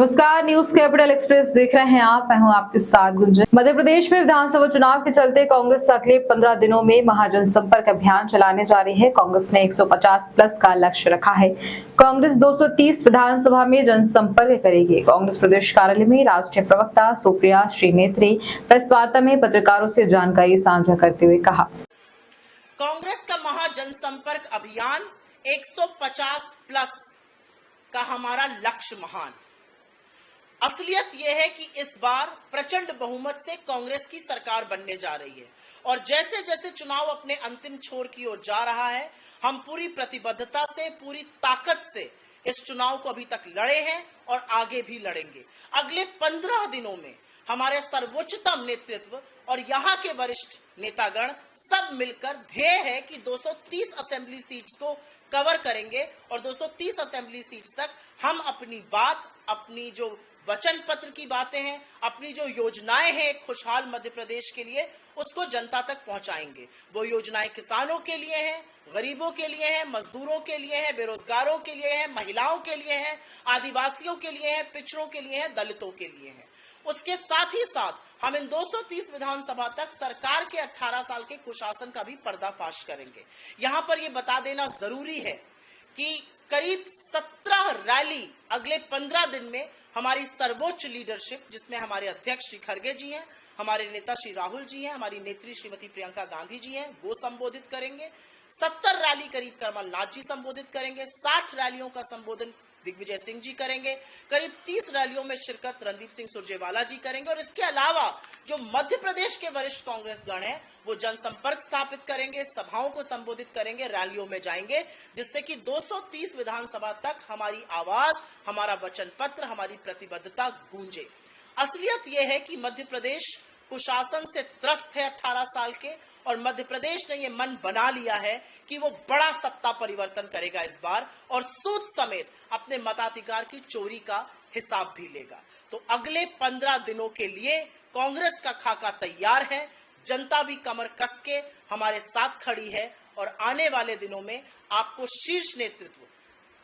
नमस्कार, news capital express देख रहे हैं आप। मैं हूं आपके साथ गुंजन। मध्य प्रदेश में विधानसभा चुनाव के चलते कांग्रेस अगले 15 दिनों में महाजनसंपर्क अभियान चलाने जा रही है। कांग्रेस ने 150 प्लस का लक्ष्य रखा है। कांग्रेस 230 विधानसभा में जनसंपर्क करेगी। कांग्रेस प्रदेश कार्यालय में राष्ट्रीय प्रवक्ता सुप्रिया श्रीनेत्री प्रेस वार्ता में पत्रकारों से जानकारी साझा करते हुए कहा, कांग्रेस का महाजनसंपर्क अभियान 150 प्लस का हमारा लक्ष्य महान। असलियत यह है कि इस बार प्रचंड बहुमत से कांग्रेस की सरकार बनने जा रही है और जैसे जैसे चुनाव अपने अंतिम छोर की ओर जा रहा है, हम पूरी प्रतिबद्धता से, पूरी ताकत से इस चुनाव को अभी तक लड़े हैं और आगे भी लड़ेंगे। अगले 15 दिनों में हमारे सर्वोच्चतम नेतृत्व और यहाँ के वरिष्ठ नेतागण सब मिलकर ध्येय है कि 230 असेंबली सीट्स को कवर करेंगे और 230 असेंबली सीट्स तक हम अपनी बात, अपनी जो वचन पत्र की बातें हैं, अपनी जो योजनाएं हैं खुशहाल मध्य प्रदेश के लिए, उसको जनता तक पहुंचाएंगे। वो योजनाएं किसानों के लिए हैं, गरीबों के लिए हैं, मजदूरों के लिए हैं, बेरोजगारों के लिए हैं, महिलाओं के लिए हैं, आदिवासियों के लिए हैं, पिछड़ों के लिए हैं, दलितों के लिए हैं। उसके साथ ही साथ हम इन 230 विधानसभा तक सरकार के 18 साल के कुशासन का भी पर्दाफाश करेंगे। यहां पर यह बता देना जरूरी है कि करीब 17 रैली अगले 15 दिन में हमारी सर्वोच्च लीडरशिप, जिसमें हमारे अध्यक्ष श्री खरगे जी हैं, हमारे नेता श्री राहुल जी हैं, हमारी नेत्री श्रीमती प्रियंका गांधी जी हैं, वो संबोधित करेंगे। 70 रैली करीब कमलनाथ जी संबोधित करेंगे। 60 रैलियों का संबोधन दिग्विजय सिंह जी करेंगे। करीब 30 रैलियों में शिरकत रणदीप सिंह सुरजेवाला जी करेंगे और इसके अलावा जो मध्य प्रदेश के वरिष्ठ कांग्रेसगण हैं वो जनसंपर्क स्थापित करेंगे, सभाओं को संबोधित करेंगे, रैलियों में जाएंगे, जिससे कि 230 विधानसभा तक हमारी आवाज, हमारा वचन पत्र, हमारी प्रतिबद्धता गूंजे। असलियत यह है कि मध्य प्रदेश कुशासन से त्रस्त है 18 साल के, और मध्य प्रदेश ने यह मन बना लिया है कि वो बड़ा सत्ता परिवर्तन करेगा इस बार और सूद समेत अपने मताधिकार की चोरी का हिसाब भी लेगा। तो अगले 15 दिनों के लिए कांग्रेस का खाका तैयार है। जनता भी कमर कस के हमारे साथ खड़ी है और आने वाले दिनों में आपको शीर्ष नेतृत्व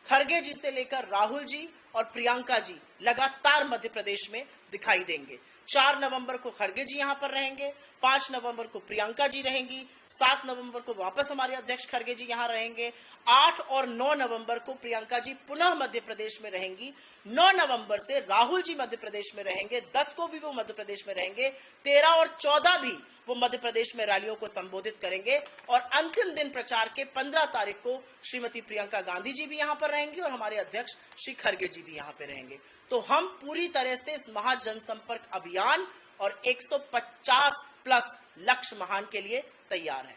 खरगे जी से लेकर राहुल जी और प्रियंका जी लगातार मध्य प्रदेश में दिखाई देंगे। 4 नवंबर को खरगे जी यहां पर रहेंगे, 5 नवंबर को प्रियंका जी रहेंगी, 7 नवंबर को वापस हमारे अध्यक्ष खरगे जी यहां रहेंगे, 8 और 9 नवंबर को प्रियंका जी पुनः मध्य प्रदेश में रहेंगी, 9 नवंबर से राहुल जी मध्य प्रदेश में रहेंगे, 10 को भी वो मध्य प्रदेश में रहेंगे, 13 और 14 भी वो मध्य प्रदेश में रैलियों को संबोधित करेंगे और अंतिम दिन प्रचार के 15 तारीख को श्रीमती प्रियंका गांधी जी भी यहां पर रहेंगी और हमारे अध्यक्ष श्री खरगे जी भी यहां पर रहेंगे। तो हम पूरी तरह से इस महाजनसंपर्क अभियान और 150 प्लस लक्ष्य महान के लिए तैयार है।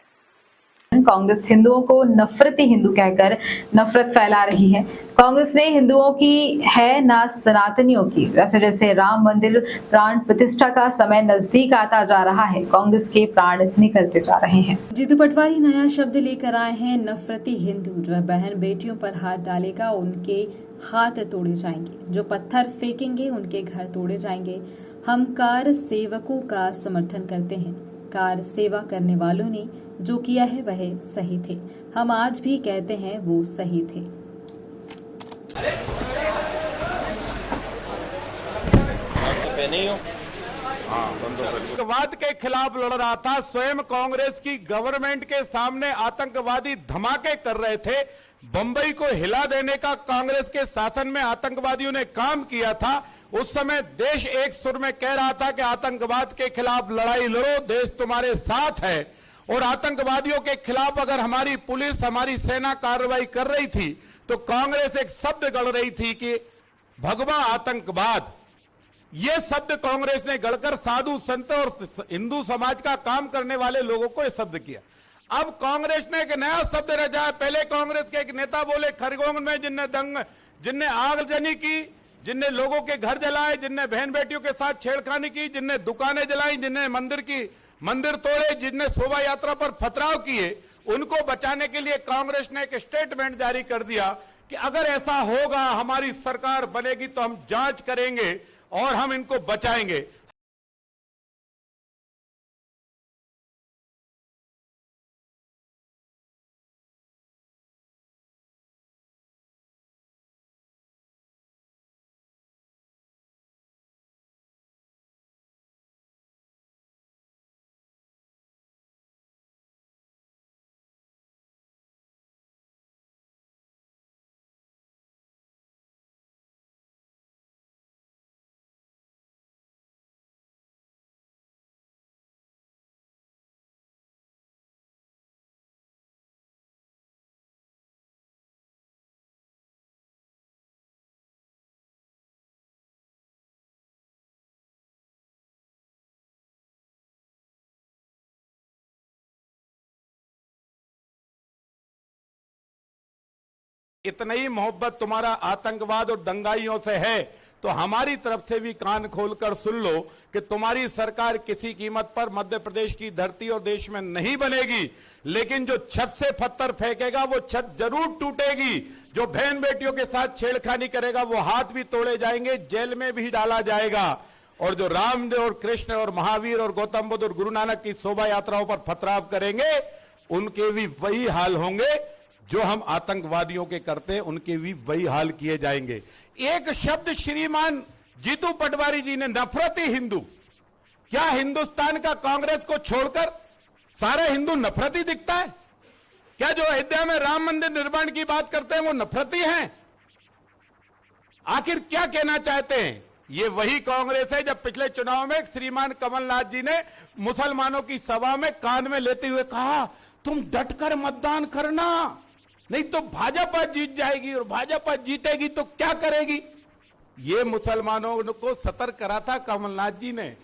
कांग्रेस हिंदुओं को नफरती हिंदू कहकर नफरत फैला रही है। कांग्रेस ने हिंदुओं की है ना सनातनियों की। वैसे जैसे राम मंदिर प्राण प्रतिष्ठा का समय नजदीक आता जा रहा है, कांग्रेस के प्राण निकलते जा रहे हैं। जीतू पटवारी नया शब्द लेकर आए हैं, नफरती हिंदू। जो बहन बेटियों पर हाथ डालेगा उनके हाथ तोड़े जाएंगे, जो पत्थर फेंकेंगे उनके घर तोड़े जाएंगे। हम कार सेवकों का समर्थन करते हैं। कार सेवा करने वालों ने जो किया है वह सही थे। हम आज भी कहते हैं वो सही थे। आतंकवाद के खिलाफ लड़ रहा था, स्वयं कांग्रेस की गवर्नमेंट के सामने आतंकवादी धमाके कर रहे थे। बंबई को हिला देने का कांग्रेस के शासन में आतंकवादियों ने काम किया था। उस समय देश एक सुर में कह रहा था कि आतंकवाद के खिलाफ लड़ाई लड़ो, देश तुम्हारे साथ है। और आतंकवादियों के खिलाफ अगर हमारी पुलिस, हमारी सेना कार्रवाई कर रही थी तो कांग्रेस एक शब्द गढ़ रही थी कि भगवा आतंकवाद। यह शब्द कांग्रेस ने गढ़कर साधु संत और हिंदू समाज का काम करने वाले लोगों को यह शब्द किया। अब कांग्रेस ने एक नया शब्द रचा है। पहले कांग्रेस के एक नेता बोले खरगोन में जिनने आगजनी की, जिनने लोगों के घर जलाए, जिनने बहन बेटियों के साथ छेड़खानी की, जिनने दुकानें जलाई, जिनने मंदिर तोड़े, जिनने शोभा यात्रा पर पथराव किए, उनको बचाने के लिए कांग्रेस ने एक स्टेटमेंट जारी कर दिया कि अगर ऐसा होगा, हमारी सरकार बनेगी तो हम जांच करेंगे और हम इनको बचाएंगे। इतना ही मोहब्बत तुम्हारा आतंकवाद और दंगाइयों से है तो हमारी तरफ से भी कान खोलकर सुन लो कि तुम्हारी सरकार किसी कीमत पर मध्य प्रदेश की धरती और देश में नहीं बनेगी, लेकिन जो छत से पत्थर फेंकेगा वो छत जरूर टूटेगी। जो बहन बेटियों के साथ छेड़खानी करेगा वो हाथ भी तोड़े जाएंगे, जेल में भी डाला जाएगा। और जो रामदेव और कृष्ण और महावीर और गौतम बुद्ध और गुरु नानक की शोभा यात्राओं पर पथराव करेंगे, उनके भी वही हाल होंगे जो हम आतंकवादियों के करते हैं, उनके भी वही हाल किए जाएंगे। एक शब्द श्रीमान जीतू पटवारी जी ने, नफरती हिंदू। क्या हिंदुस्तान का कांग्रेस को छोड़कर सारा हिंदू नफरती दिखता है? क्या जो अयोध्या में राम मंदिर निर्माण की बात करते हैं वो नफरती हैं? आखिर क्या कहना चाहते हैं? ये वही कांग्रेस है जब पिछले चुनाव में श्रीमान कमलनाथ जी ने मुसलमानों की सभा में कान में लेते हुए कहा, तुम डटकर मतदान करना, नहीं तो भाजपा जीत जाएगी, और भाजपा जीतेगी तो क्या करेगी। ये मुसलमानों को सतर्क करा था कमलनाथ जी ने।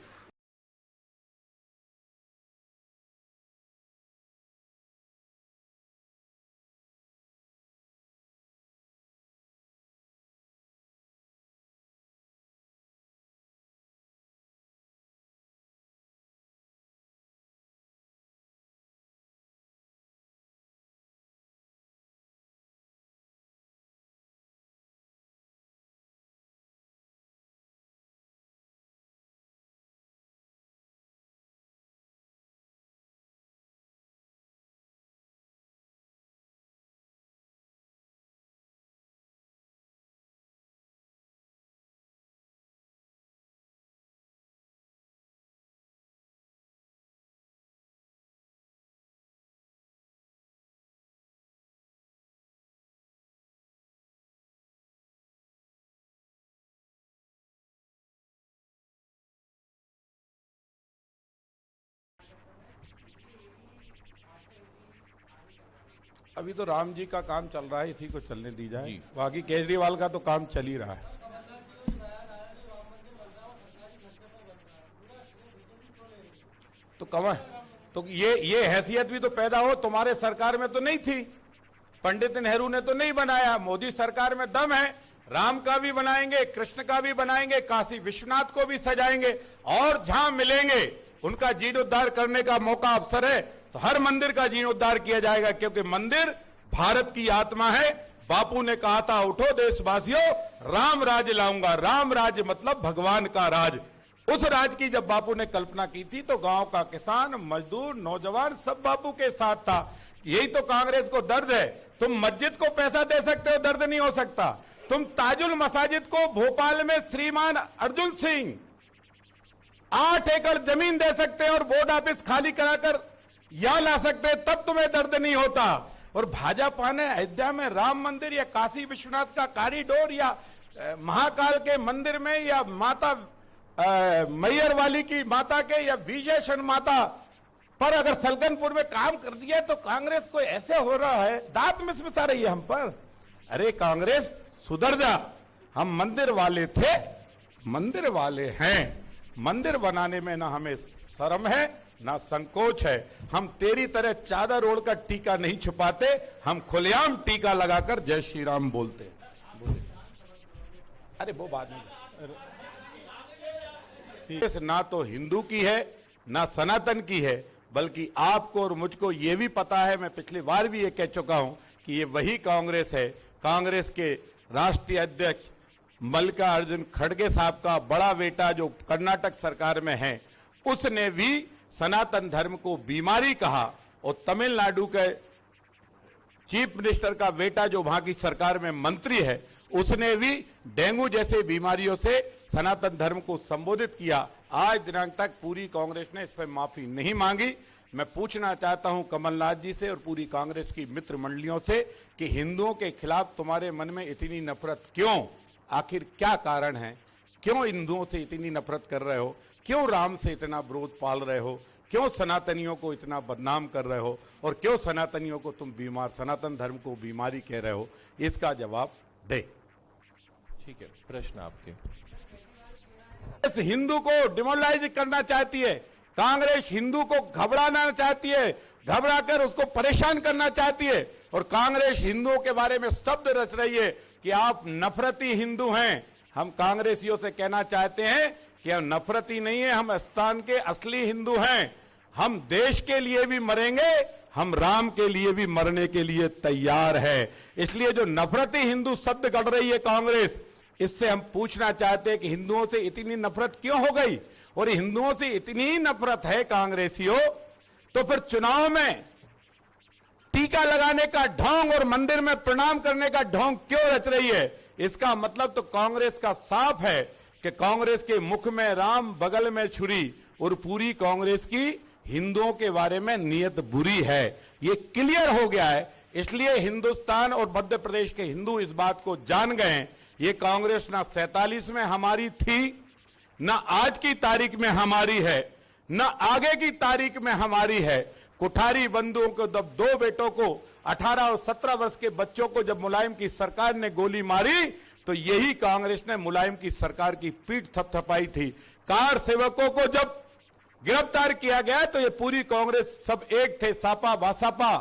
अभी तो राम जी का काम चल रहा है, इसी को चलने दी जाए। बाकी केजरीवाल का तो काम चल ही रहा है। तो कमा तो ये हैसियत भी तो पैदा हो, तुम्हारे सरकार में तो नहीं थी। पंडित नेहरू ने तो नहीं बनाया, मोदी सरकार में दम है। राम का भी बनाएंगे, कृष्ण का भी बनाएंगे, काशी विश्वनाथ को भी सजाएंगे, और जहां मिलेंगे उनका जीर्णोद्धार करने का मौका अवसर है तो हर मंदिर का जीर्णोद्धार किया जाएगा, क्योंकि मंदिर भारत की आत्मा है। बापू ने कहा था, उठो देशवासियों, राम राज लाऊंगा। राम राज मतलब भगवान का राज। उस राज की जब बापू ने कल्पना की थी तो गांव का किसान, मजदूर, नौजवान सब बापू के साथ था। यही तो कांग्रेस को दर्द है। तुम मस्जिद को पैसा दे सकते हो, दर्द नहीं हो सकता। तुम ताजुल मसाजिद को भोपाल में श्रीमान अर्जुन सिंह 8 एकड़ जमीन दे सकते हैं और बोर्ड ऑफिस खाली कराकर यहां ला सकते हैं, तब तुम्हें दर्द नहीं होता। और भाजपा ने अयोध्या में राम मंदिर या काशी विश्वनाथ का कॉरिडोर या महाकाल के मंदिर में या माता मैयर वाली की माता के या विजयशन माता पर अगर सलकनपुर में काम कर दिया तो कांग्रेस को ऐसे हो रहा है, दांत मिसमिसा रही है हम पर। अरे कांग्रेस सुधर जा, हम मंदिर वाले थे, मंदिर वाले हैं। मंदिर बनाने में ना हमें शर्म है ना संकोच है। हम तेरी तरह चादर ओढ़कर टीका नहीं छुपाते, हम खुलेआम टीका लगाकर जय श्री राम बोलते। अरे वो बात नहीं, ना तो हिंदू की है ना सनातन की है, बल्कि आपको और मुझको ये भी पता है, मैं पिछली बार भी ये कह चुका हूं कि ये वही कांग्रेस है। कांग्रेस के राष्ट्रीय अध्यक्ष मल्लिकार्जुन खड़गे साहब का बड़ा बेटा जो कर्नाटक सरकार में है, उसने भी सनातन धर्म को बीमारी कहा। और तमिलनाडु के चीफ मिनिस्टर का बेटा जो वहां की सरकार में मंत्री है, उसने भी डेंगू जैसे बीमारियों से सनातन धर्म को संबोधित किया। आज दिनांक तक पूरी कांग्रेस ने इस पर माफी नहीं मांगी। मैं पूछना चाहता हूं कमलनाथ जी से और पूरी कांग्रेस की मित्र मंडलियों से कि हिंदुओं के खिलाफ तुम्हारे मन में इतनी नफरत क्यों? आखिर क्या कारण है? क्यों हिंदुओं से इतनी नफरत कर रहे हो? क्यों राम से इतना विरोध पाल रहे हो? क्यों सनातनियों को इतना बदनाम कर रहे हो? और क्यों सनातनियों को तुम बीमार, सनातन धर्म को बीमारी कह रहे हो? इसका जवाब दे। ठीक है, प्रश्न आपके। हिंदू को डिमोरलाइज करना चाहती है, कांग्रेस हिंदू को घबराना चाहती है। घबरा कर उसको परेशान करना चाहती है। और कांग्रेस हिंदुओं के बारे में शब्द रच रही है कि आप नफरती हिंदू हैं। हम कांग्रेसियों से कहना चाहते हैं कि हम नफरती नहीं है, हम स्थान के असली हिंदू हैं। हम देश के लिए भी मरेंगे, हम राम के लिए भी मरने के लिए तैयार है। इसलिए जो नफरती हिंदू शब्द गढ़ रही है कांग्रेस, इससे हम पूछना चाहते हैं कि हिंदुओं से इतनी नफरत क्यों हो गई? और हिंदुओं से इतनी नफरत है कांग्रेसियों, तो फिर चुनाव में टीका लगाने का ढोंग और मंदिर में प्रणाम करने का ढोंग क्यों रच रही है? इसका मतलब तो कांग्रेस का साफ है कि कांग्रेस के मुख में राम, बगल में छुरी, और पूरी कांग्रेस की हिंदुओं के बारे में नीयत बुरी है। ये क्लियर हो गया है। इसलिए हिंदुस्तान और मध्य प्रदेश के हिंदू इस बात को जान गए हैं, ये कांग्रेस ना 47 में हमारी थी, ना आज की तारीख में हमारी है, ना आगे की तारीख में हमारी है। कुठारी बंधुओं को जब 2 बेटों को 18 और 17 वर्ष के बच्चों को जब मुलायम की सरकार ने गोली मारी, तो यही कांग्रेस ने मुलायम की सरकार की पीठ थपथपाई थी। कार सेवकों को जब गिरफ्तार किया गया तो ये पूरी कांग्रेस सब एक थे, सापा बासापा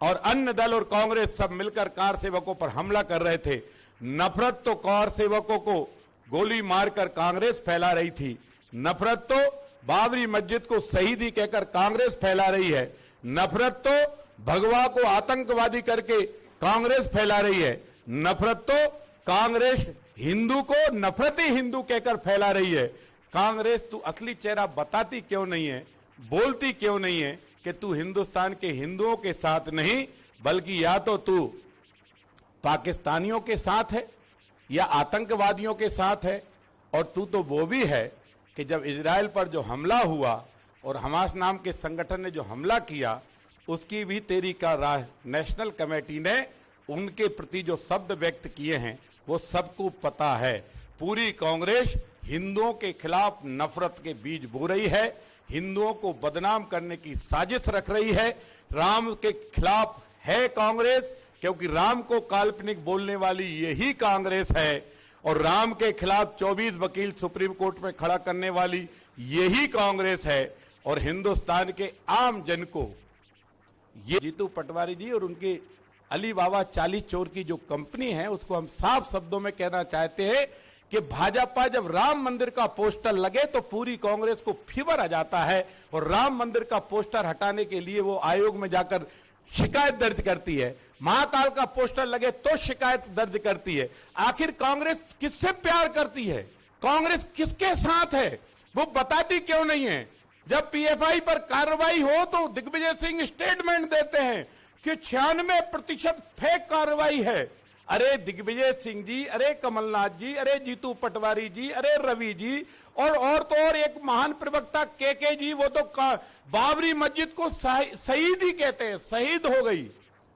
और अन्य दल और कांग्रेस सब मिलकर कार सेवकों पर हमला कर रहे थे। नफरत तो कार सेवकों को गोली मारकर कांग्रेस फैला रही थी, नफरत तो बाबरी मस्जिद को शहीदी कहकर कांग्रेस फैला रही है, नफरत तो भगवा को आतंकवादी करके कांग्रेस फैला रही है, नफरत तो कांग्रेस हिंदू को नफरती हिंदू कहकर फैला रही है। कांग्रेस तू असली चेहरा बताती क्यों नहीं है, बोलती क्यों नहीं है कि तू हिंदुस्तान के हिंदुओं के साथ नहीं, बल्कि या तो तू पाकिस्तानियों के साथ है या आतंकवादियों के साथ है। और तू तो वो भी है कि जब इजराइल पर जो हमला हुआ और हमास नाम के संगठन ने जो हमला किया, उसकी भी तेरी का नेशनल कमेटी ने उनके प्रति जो शब्द व्यक्त किए हैं वो सबको पता है। पूरी कांग्रेस हिंदुओं के खिलाफ नफरत के बीज बो रही है, हिंदुओं को बदनाम करने की साजिश रख रही है। राम के खिलाफ है कांग्रेस, क्योंकि राम को काल्पनिक बोलने वाली यही कांग्रेस है, और राम के खिलाफ 24 वकील सुप्रीम कोर्ट में खड़ा करने वाली यही कांग्रेस है। और हिंदुस्तान के आम जन को ये जीतू पटवारी जी और उनके अली बाबा 40 चोर की जो कंपनी है, उसको हम साफ शब्दों में कहना चाहते हैं कि भाजपा जब राम मंदिर का पोस्टर लगे तो पूरी कांग्रेस को फीवर आ जाता है, और राम मंदिर का पोस्टर हटाने के लिए वो आयोग में जाकर शिकायत दर्ज करती है। महाकाल का पोस्टर लगे तो शिकायत दर्ज करती है। आखिर कांग्रेस किससे प्यार करती है, कांग्रेस किसके साथ है, वो बताती क्यों नहीं है? जब पीएफआई पर कार्रवाई हो तो दिग्विजय सिंह स्टेटमेंट देते हैं कि 96% फेक कार्रवाई है। अरे दिग्विजय सिंह जी, अरे कमलनाथ जी, अरे जीतू पटवारी जी, अरे रवि जी, और तो और एक महान प्रवक्ता के जी, वो तो बाबरी मस्जिद को शहीद ही कहते हैं, शहीद हो गई।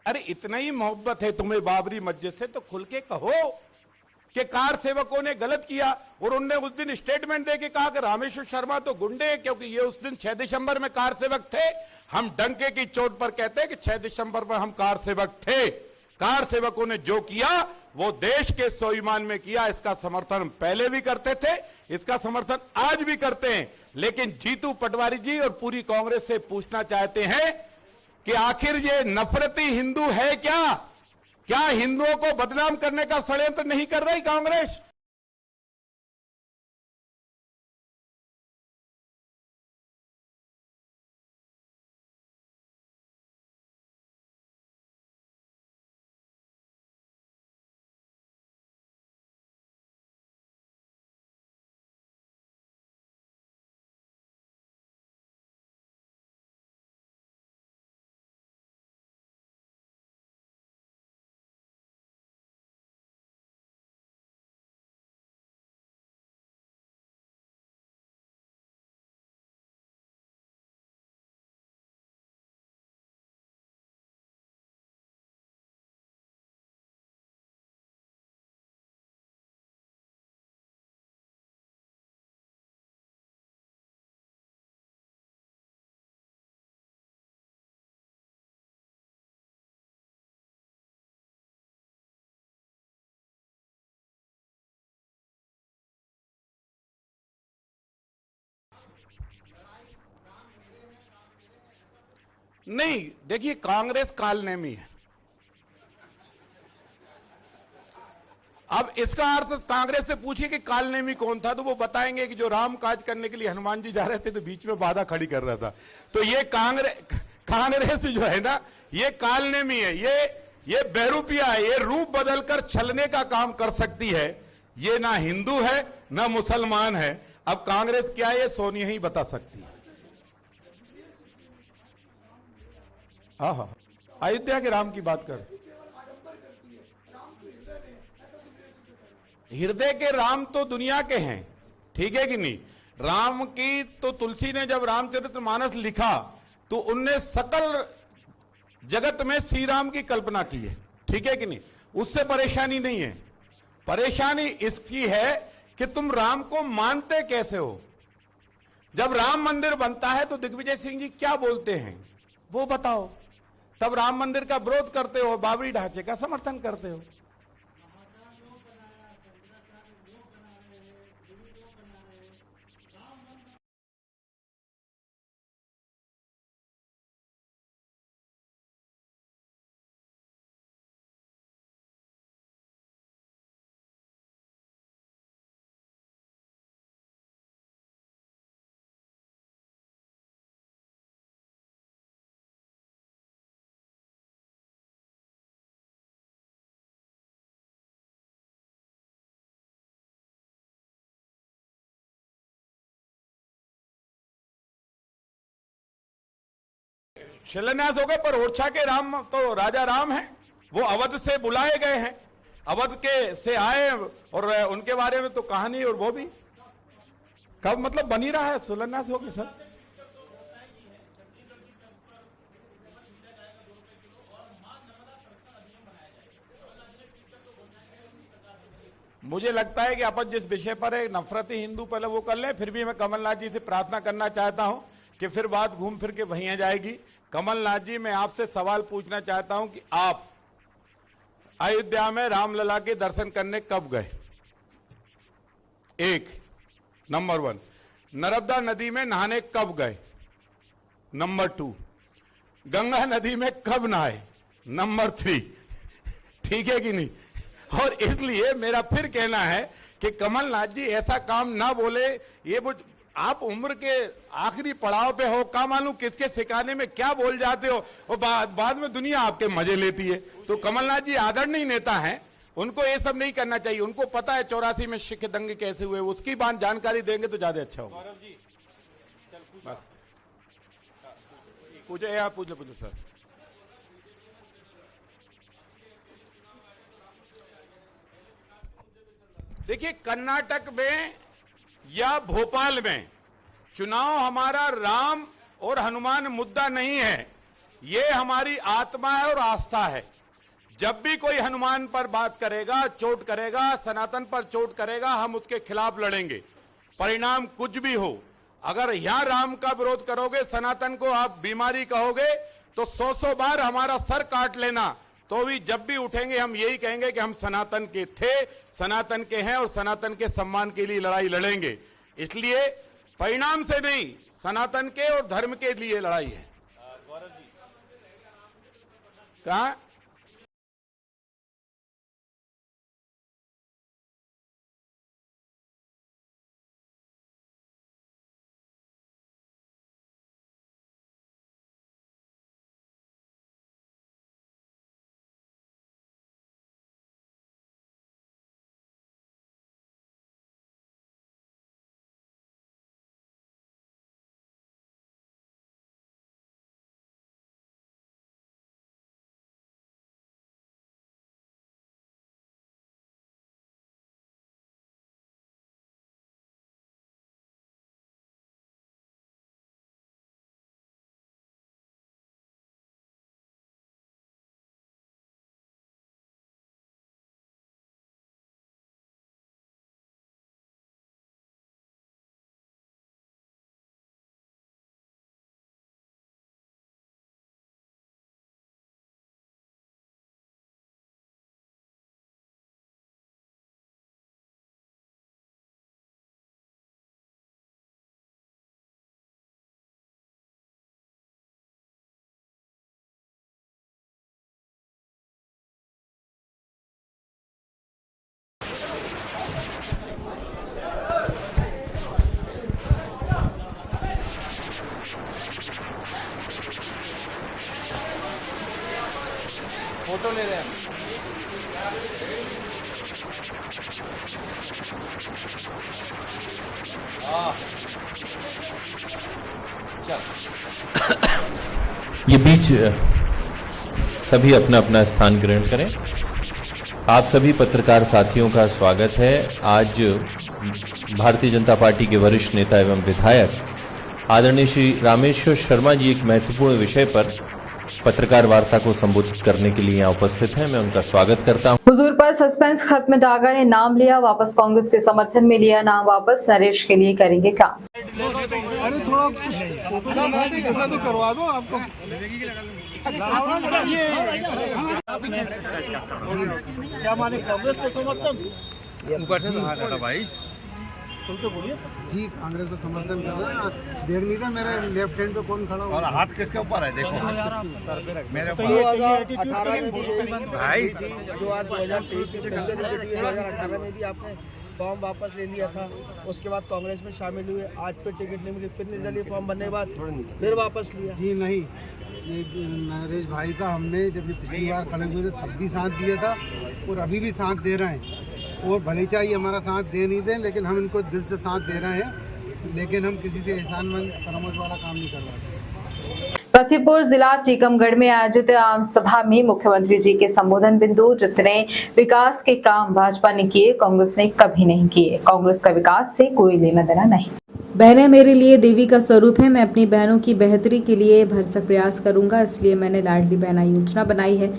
अरे इतना ही मोहब्बत है तुम्हें बाबरी मस्जिद से तो खुल के कहो कि कार सेवकों ने गलत किया। और उनने उस दिन स्टेटमेंट देके कहा कि रामेश्वर शर्मा तो गुंडे हैं, क्योंकि ये उस दिन 6 दिसंबर में कार सेवक थे। हम डंके की चोट पर कहते हैं कि 6 दिसंबर में हम कार सेवक थे। कार सेवकों ने जो किया वो देश के स्वाभिमान में किया। इसका समर्थन हम पहले भी करते थे, इसका समर्थन आज भी करते हैं। लेकिन जीतू पटवारी जी और पूरी कांग्रेस से पूछना चाहते हैं कि आखिर ये नफरती हिंदू है क्या हिंदुओं को बदनाम करने का षड्यंत्र नहीं कर रही कांग्रेस? नहीं, देखिए कांग्रेस कालनेमी है। अब इसका अर्थ कांग्रेस से पूछिए कि कालनेमी कौन था, तो वो बताएंगे कि जो राम काज करने के लिए हनुमान जी जा रहे थे तो बीच में बाधा खड़ी कर रहा था। तो ये कांग्रेस जो है ना, ये कालनेमी है, ये बहरूपिया है, ये रूप बदलकर छलने का काम कर सकती है। ये ना हिंदू है ना मुसलमान है। अब कांग्रेस क्या है ये सोनिया ही बता सकती है। हाँ, अयोध्या के राम की बात कर, हृदय के राम तो दुनिया के हैं, ठीक है कि नहीं। राम की तो तुलसी ने जब रामचरितमानस लिखा तो उनने सकल जगत में श्री राम की कल्पना की है, ठीक है कि नहीं। उससे परेशानी नहीं है, परेशानी इसकी है कि तुम राम को मानते कैसे हो। जब राम मंदिर बनता है तो दिग्विजय सिंह जी क्या बोलते हैं वो बताओ। तब राम मंदिर का विरोध करते हो, बाबरी ढांचे का समर्थन करते हो। शिलान्यास हो गए, पर ओरछा के राम तो राजा राम हैं, वो अवध से बुलाए गए हैं, अवध के से आए, और उनके बारे में तो कहानी, और वो भी कब मतलब बनी रहा है, शिलान्यास हो गए सर। मुझे लगता है कि अपन जिस विषय पर है नफरती हिंदू पहले वो कर ले, फिर भी मैं कमलनाथ जी से प्रार्थना करना चाहता हूं कि फिर बात घूम फिर के वहीं आ जाएगी। कमलनाथ जी, मैं आपसे सवाल पूछना चाहता हूं कि आप अयोध्या में रामलला के दर्शन करने कब गए? एक, नंबर 1। नर्मदा नदी में नहाने कब गए? नंबर 2। गंगा नदी में कब नहाए? नंबर 3। ठीक है कि नहीं? और इसलिए मेरा फिर कहना है कि कमलनाथ जी ऐसा काम ना बोले। ये वो आप उम्र के आखिरी पड़ाव पे हो, क्या मालूम किसके सिखाने में क्या बोल जाते हो, और बाद में दुनिया आपके मजे लेती है। तो कमलनाथ जी आदरणीय नेता हैं, उनको ये सब नहीं करना चाहिए। उनको पता है 84 में सिख दंगे कैसे हुए, उसकी बात जानकारी देंगे तो ज्यादा अच्छा होगा। बस पूछो यार, पूछ लो सर। देखिए, कर्नाटक में या भोपाल में चुनाव हमारा राम और हनुमान मुद्दा नहीं है, ये हमारी आत्मा है और आस्था है। जब भी कोई हनुमान पर बात करेगा, चोट करेगा, सनातन पर चोट करेगा, हम उसके खिलाफ लड़ेंगे, परिणाम कुछ भी हो। अगर यहां राम का विरोध करोगे, सनातन को आप बीमारी कहोगे, तो 100 बार हमारा सर काट लेना, तो भी जब भी उठेंगे हम यही कहेंगे कि हम सनातन के थे, सनातन के हैं, और सनातन के सम्मान के लिए लड़ाई लड़ेंगे। इसलिए परिणाम से नहीं, सनातन के और धर्म के लिए लड़ाई है। कहा ये बीच सभी अपना अपना स्थान ग्रहण करें। आप सभी पत्रकार साथियों का स्वागत है। आज भारतीय जनता पार्टी के वरिष्ठ नेता एवं विधायक आदरणीय श्री रामेश्वर शर्मा जी एक महत्वपूर्ण विषय पर पत्रकार वार्ता को संबोधित करने के लिए यहाँ उपस्थित हैं। मैं उनका स्वागत करता हूँ। हुजूर पर सस्पेंस खत्म, डागा ने नाम लिया वापस, कांग्रेस के समर्थन में लिया नाम वापस, नरेश के लिए करेंगे काम। अरे थोड़ा कुछ तो करवा दो आपको। क्या माने कांग्रेस का समर्थन ऊपर से तो भाई तो बोलिए जी, कांग्रेस का समर्थन कर रहे हैं। देख नहीं रहे मेरे लेफ्ट हैंड पे कौन खड़ा हुआ, और हाथ किसके ऊपर है देखो मेरे तो ऊपर। 2018 में भाई जो आज 2023 में 2018 में भी आपने फॉर्म वापस ले लिया था, उसके बाद कांग्रेस में शामिल हुए, आज फिर टिकट नहीं मिली, फिर निर्दलीय फॉर्म भरने के बाद फिर वापस लिया। जी नहीं, ये नरेश भाई का हमने जब पिछली बार खड़े हुए थे तब भी साथ दिया था और अभी भी साथ दे रहे हैं। और भले चाहिए हमारा साथ दे नहीं दें, लेकिन हम इनको दिल से साथ दे रहे हैं, लेकिन हम किसी से एहसानमंद फरामोश वाला काम नहीं करवाते। फतेहपुर जिला टीकमगढ़ में आयोजित आम सभा में मुख्यमंत्री जी के संबोधन बिंदु, जितने विकास के काम भाजपा ने किए कांग्रेस ने कभी नहीं किए, कांग्रेस का विकास से कोई लेना देना नहीं। बहनें मेरे लिए देवी का स्वरूप है, मैं अपनी बहनों की बेहतरी के लिए भरसक प्रयास करूंगा, इसलिए मैंने लाडली बहना योजना बनाई है।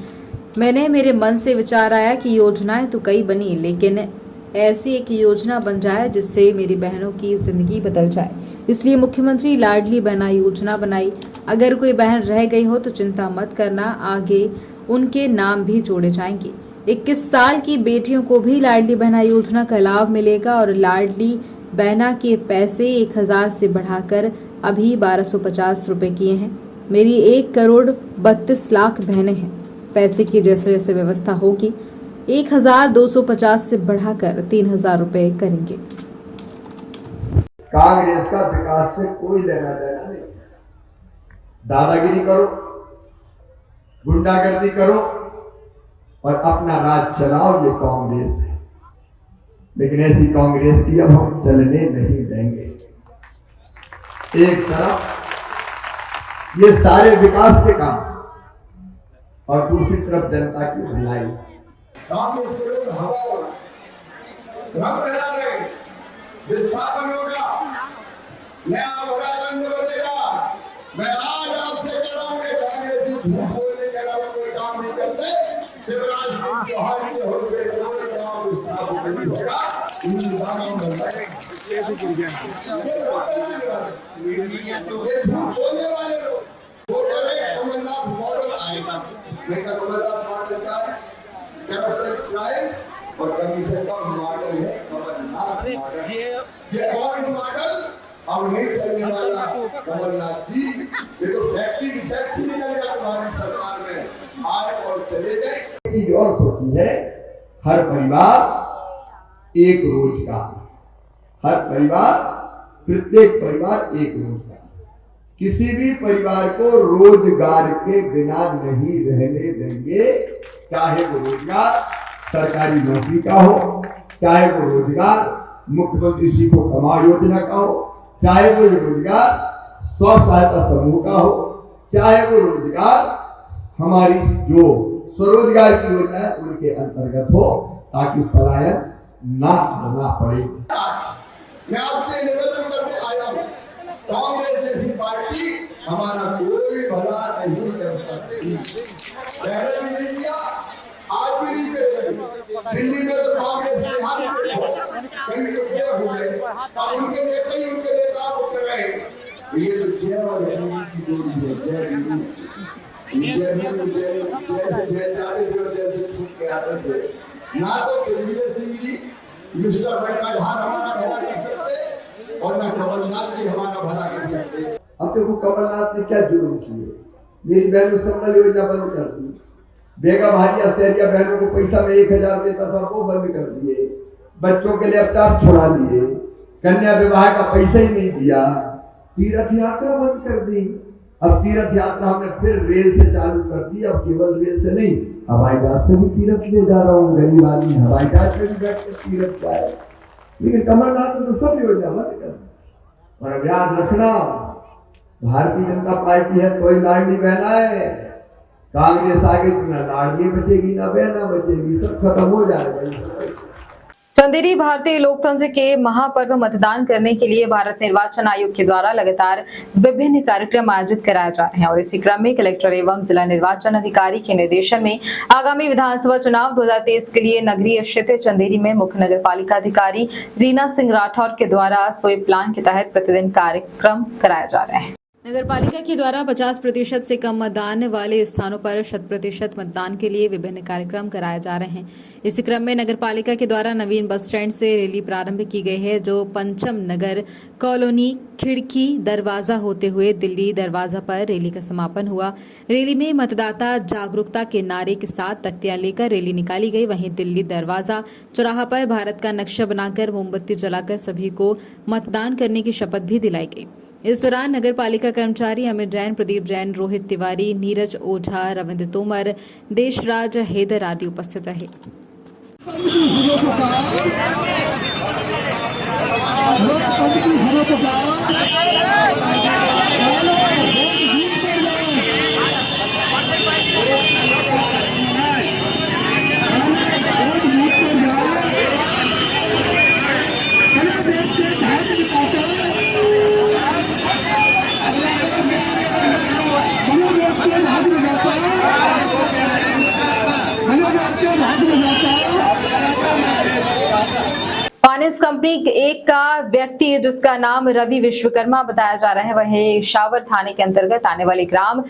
मैंने मेरे मन से विचार आया कि योजनाएं तो कई बनी, लेकिन ऐसी एक योजना बन जाए जिससे मेरी बहनों की जिंदगी बदल जाए, इसलिए मुख्यमंत्री लाडली बहना योजना बनाई। अगर कोई बहन रह गई हो तो चिंता मत करना, आगे उनके नाम भी जोड़े जाएंगे। 21 साल की बेटियों को भी लाडली बहना योजना का लाभ मिलेगा और लाडली बहना के पैसे 1000 से बढ़ाकर अभी 1250 रुपए किए हैं। मेरी 1 करोड़ 32 लाख बहनें हैं। पैसे की जैसे जैसे व्यवस्था होगी 1250 से बढ़ाकर 3000 रुपए करेंगे। कांग्रेस का विकास से कोई लेना देना नहीं। दादागिरी करो, गुंडागर्दी करो और अपना राज चलाओ, ये कांग्रेस है। लेकिन ऐसी कांग्रेस की अब हम चलने नहीं देंगे। एक तरफ ये सारे विकास के काम और दूसरी तरफ जनता की भलाई। कांग्रेस के लोग हवा रंग बदला रहे, विस्थापन होगा, नया भरा रंग बदलेगा। मैं आज आपसे कह रहा हूं कि कांग्रेस झूठ बोलने के अलावा कोई काम नहीं करते। शिवराज सिंह चौहान के होते कोई काम विस्थापित नहीं होगा। इन बातों में ये झूठ बोलने वाले लोग वो करे कमलनाथ मॉडल आएगा, लेकिन कमलनाथ मॉडल का है करप्शन क्राइम और कमीशन का मॉडल है कमलनाथ मॉडल। ये गोल्ड मॉडल अब नहीं चलने वाला कमलनाथ जी। ये तो फैक्ट्री डिफेक्ट निकल गया तुम्हारी सरकार में, आए और चले गए। और सोची है हर परिवार एक रोजगार, हर परिवार, प्रत्येक परिवार एक रोजगार। किसी भी परिवार को रोजगार के बिना नहीं रहने देंगे, चाहे वो रोजगार सरकारी नौकरी का हो, चाहे वो रोजगार मुख्यमंत्री सीखो कमाओ योजना का हो, चाहे वो रोजगार स्व सहायता समूह का हो, चाहे वो रोजगार हमारी जो स्वरोजगार की योजना है उनके अंतर्गत हो, ताकि पलायन ना करना पड़े। मैं आपसे निवेदन करने आया हूं, कांग्रेस जैसी पार्टी हमारा कोई भला नहीं कर सकती। पहले भी नहीं किया, आज भी नहीं करेगी। दिल्ली में तो कांग्रेस के हाथ में कहीं तो हो गए, अब उनके नेता ही उनके नेता को कर रहे हैं। ये तो जय और वीरू की जोड़ी है, जय वीरू। जेल जाते थे और जेल से छूट के आते थे। ना तो दिग्विजय सिंह जी मिस्टर बंटाधार हमारा भला कर सकते और ना कमलनाथ जी हमारा भला कर सकते। अब देखो कमलनाथ ने क्या जुर्म किए, मेरी बहनों संबल योजना बंद कर दी, बेगा भारिया सहरिया बहनों को पैसा में 1000 देता था वो बंद कर दिए, बच्चों के लैपटॉप छुड़ा दिए, कन्या विवाह का पैसा ही नहीं दिया, तीर्थ यात्रा बंद कर दी। अब तीर्थ यात्रा हमने फिर रेल से चालू कर दी, अब केवल रेल से नहीं हवाई जहाज से भी तीर्थ ले जा रहा हूँ। गरीब आदमी हवाई जहाज में भी बैठ कर तीर्थ जाए। लेकिन कमलनाथ ने तो सब योजना बंद कर दी। और अब याद रखना, भारतीय जनता पार्टी है कोई लाडली बहना है, कांग्रेस आगे ना लाडली बचेगी ना बहना बचेगी, सब खत्म हो जाएगा। चंदेरी भारतीय लोकतंत्र के महापर्व मतदान करने के लिए भारत निर्वाचन आयोग के द्वारा लगातार विभिन्न कार्यक्रम आयोजित कराए जा रहे हैं और इसी क्रम में कलेक्टर एवं जिला निर्वाचन अधिकारी के निर्देशन में आगामी विधानसभा चुनाव 2023 के लिए नगरीय क्षेत्र चंदेरी में मुख्य नगर पालिका अधिकारी रीना सिंह राठौर के द्वारा स्वीप प्लान के तहत प्रतिदिन कार्यक्रम कराए जा रहे हैं। नगर पालिका के द्वारा 50% से कम मतदान वाले स्थानों पर 100% मतदान के लिए विभिन्न कार्यक्रम कराए जा रहे हैं। इसी क्रम में नगर पालिका के द्वारा नवीन बस स्टैंड से रैली प्रारंभ की गई है, जो पंचम नगर कॉलोनी खिड़की दरवाजा होते हुए दिल्ली दरवाजा पर रैली का समापन हुआ। रैली में मतदाता जागरूकता के नारे के साथ तख्तियां लेकर रैली निकाली गई। वहीं दिल्ली दरवाजा चौराहा पर भारत का नक्शा बनाकर मोमबत्ती जलाकर सभी को मतदान करने की शपथ भी दिलाई गई। इस दौरान नगर पालिका कर्मचारी अमित जैन, प्रदीप जैन, रोहित तिवारी, नीरज ओझा, रविंद्र तोमर, देशराज हैदर आदि उपस्थित रहे। फाइनेंस कंपनी एक का व्यक्ति जिसका नाम रवि विश्वकर्मा बताया जा रहा है, वह इशावर थाने के अंतर्गत आने वाले ग्राम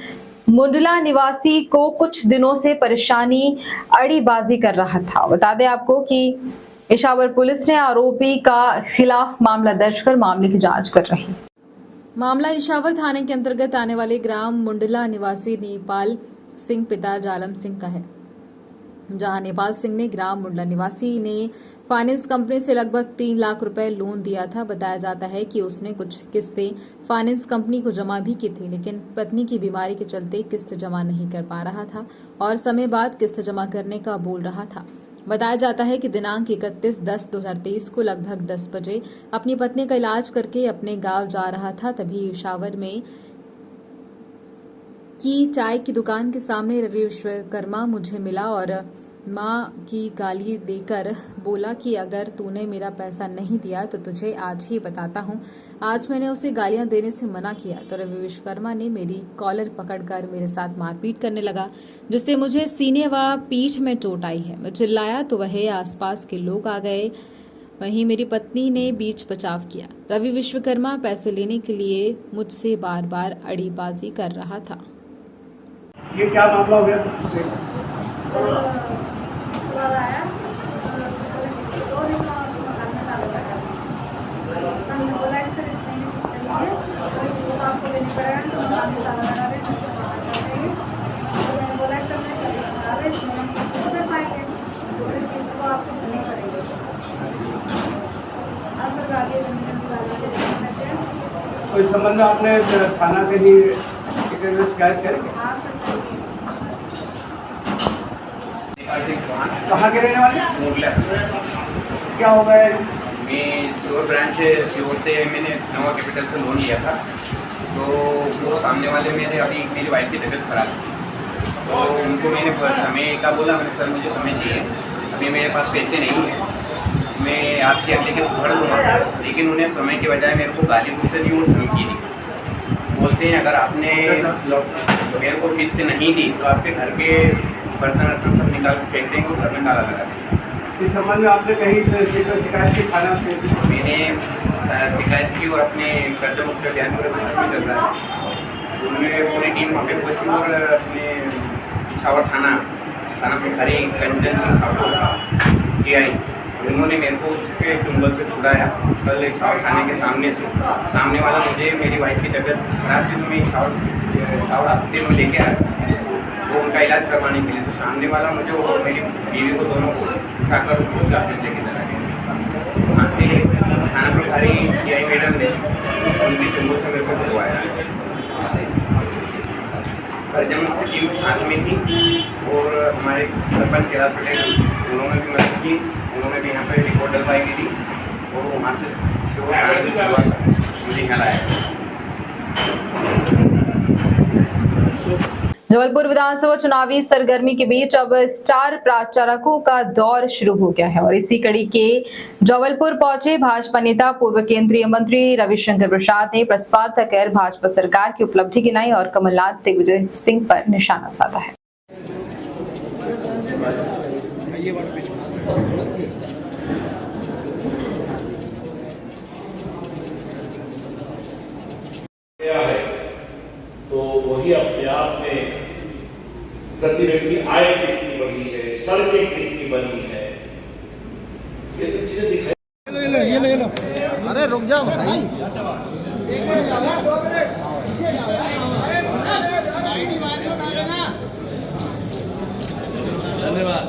मुंडला निवासी को कुछ दिनों से परेशानी अड़ीबाजी कर रहा था। बता दें आपको कि इशावर पुलिस ने आरोपी का खिलाफ मामला दर्ज कर मामले की जांच कर रही है। मामला इशावर थाने के अंतर्गत आने वाले ग्राम मुंडला निवासी नेपाल सिंह पिता जालम सिंह का है, जहां नेपाल सिंह ने ग्राम मुंडला निवासी ने फाइनेंस कंपनी से लगभग 3 लाख रुपए लोन दिया था। बताया जाता है कि उसने कुछ किस्तें फाइनेंस कंपनी को जमा भी की थी, लेकिन पत्नी की बीमारी के चलते किस्त जमा नहीं कर पा रहा था और समय बाद किस्त जमा करने का बोल रहा था। बताया जाता है कि दिनांक 31/10/2023 को लगभग 10 बजे अपनी पत्नी का इलाज करके अपने गांव जा रहा था। तभी इशावर में की चाय की दुकान के सामने रवि विश्वकर्मा मुझे मिला और माँ की गाली देकर बोला कि अगर तूने मेरा पैसा नहीं दिया तो तुझे आज ही बताता हूँ। आज मैंने उसे गालियाँ देने से मना किया तो रवि विश्वकर्मा ने मेरी कॉलर पकड़कर मेरे साथ मारपीट करने लगा, जिससे मुझे सीने व पीठ में चोट आई है। मैं चिल्लाया तो वह आसपास के लोग आ गए। वहीं मेरी पत्नी ने बीच बचाव किया। रवि विश्वकर्मा पैसे लेने के लिए मुझसे बार बार अड़ीबाजी कर रहा था। ये क्या मामला हो गया? आया हमने बोला कि सर इस महीने किस्त नहीं है तो आपको देने पड़ेगा, तो हम सारा लगा रहे हैं, तो मैंने बोला सर मैं करा रहे इस महीने किस्त तो कर पाएंगे, तो किस्त को आपको देनी पड़ेगी। हाँ सर गाड़ी तो इस संबंध में आपने थाना से ही शिकायत करेंगे? हाँ सर। कहाँ के रहने वाले? मुंडला। क्या हो गया? मैं सीहोर ब्रांच सीहोर से मैंने नवा कैपिटल से लोन लिया था, तो वो सामने वाले मेरी वाइफ की तबीयत खराब थी, तो उनको मैंने समय का बोला। मैंने सर मुझे समय चाहिए, अभी मेरे पास पैसे नहीं है, मैं आपके अगले के भर दूँगा। लेकिन उन्हें समय के बजाय मेरे को गाली गलौज दी और धमकी दी। बोलते हैं अगर आपने मेरे को किस्त नहीं दी तो आपके घर के बर्तन सब निकाल के फेंक देंगे और घर में ताला लगा देंगे। इस संबंध में आपने कहीं शिकायत की थाना से? मैंने शिकायत की और अपने कर्ज मुक्त अभियान पर भी चल रहा है। उन्होंने पूरी टीम वहाँ पे पहुँची और अपने इछावर थाना प्रभारी कंचन सिंह ठाकुर के आई। उन्होंने मेरे को उसके चुंबल से छुड़ाया। कल इछावर थाने के सामने से सामने वाला मुझे मेरी वाइफ की तबीयत खराब थी, तो मैं इछावर हॉस्पिटल में लेके आया वो उनका इलाज करवाने के लिए। तो सामने वाला मुझे और मेरी बीवी को दोनों को उठाकर उसका लेके चला गया। वहाँ से थाना प्रभारी आई मैडम ने उनकी चुंबल से मेरे को छुड़वाया। कर्जम की टीम साथ में थी और हमारे सरपंच कैलाश पटेल उन्होंने भी मदद की। उन्होंने भी यहाँ पर रिपोर्ट डलवाई गई थी वो वहाँ से मुझे ख्याल आया। जबलपुर विधानसभा चुनावी सरगर्मी के बीच अब स्टार प्रचारकों का दौर शुरू हो गया है और इसी कड़ी के जबलपुर पहुंचे भाजपा नेता पूर्व केंद्रीय मंत्री रविशंकर प्रसाद ने प्रेस वार्ता कर भाजपा सरकार की उपलब्धि गिनाई और कमलनाथ दिग्विजय सिंह पर निशाना साधा है। तो वही अपने आप में प्रति व्यक्ति आय कितनी बढ़ी है, सड़कें कितनी बनी है, ये सब चीजें दिखाई। ये लो। अरे रुक जाओ भाई। धन्यवाद।